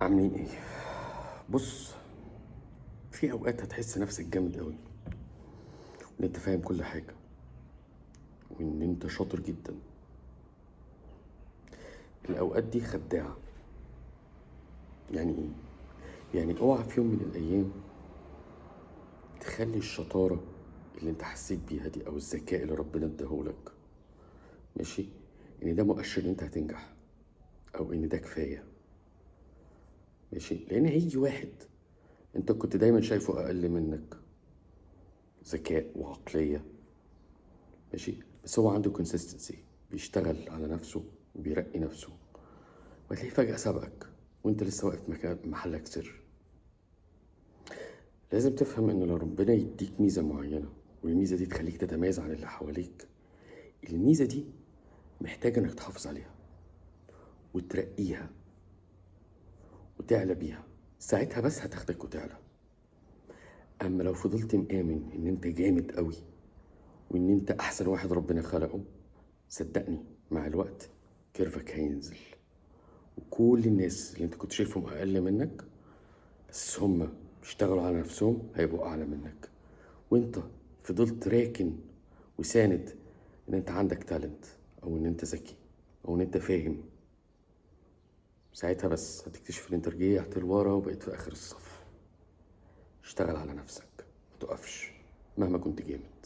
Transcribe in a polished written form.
عاملين ايه؟ بص، في اوقات هتحس نفسك جامد قوي، وان انت فاهم كل حاجه، وان انت شاطر جدا. الاوقات دي خداعه. يعني ايه؟ يعني اوعى في يوم من الايام تخلي الشطاره اللي انت حسيت بيها دي او الذكاء اللي ربنا اداهولك، ماشي، ان ده مؤشر ان انت هتنجح، او ان ده كفايه. ماشي، لان هيجي واحد انت كنت دايما شايفه اقل منك ذكاء وعقليه، ماشي، بس هو عنده consistency، بيشتغل على نفسه وبيرقي نفسه، وتلاقيه فجأة سبقك وانت لسه واقف مكان محلك سر. لازم تفهم ان لو ربنا يديك ميزة معينة والميزة دي تخليك تتميز عن اللي حواليك، الميزة دي محتاجة انك تحافظ عليها وترقيها وتعلى بيها، ساعتها بس هتاخدك وتعلى. اما لو فضلت مآمن ان انت جامد قوي وان انت احسن واحد ربنا خلقه، صدقني مع الوقت كيرفك هينزل، وكل الناس اللي انت كنت شايفهم اقل منك بس هم بيشتغلوا على نفسهم هيبقوا اعلى منك، وانت فضلت راكن وساند ان انت عندك تالنت، او ان انت ذكي، او ان انت فاهم. ساعتها بس هتكتشف ان انت رجعت لورا وبقيت في اخر الصف. اشتغل على نفسك، متقفش مهما كنت جامد.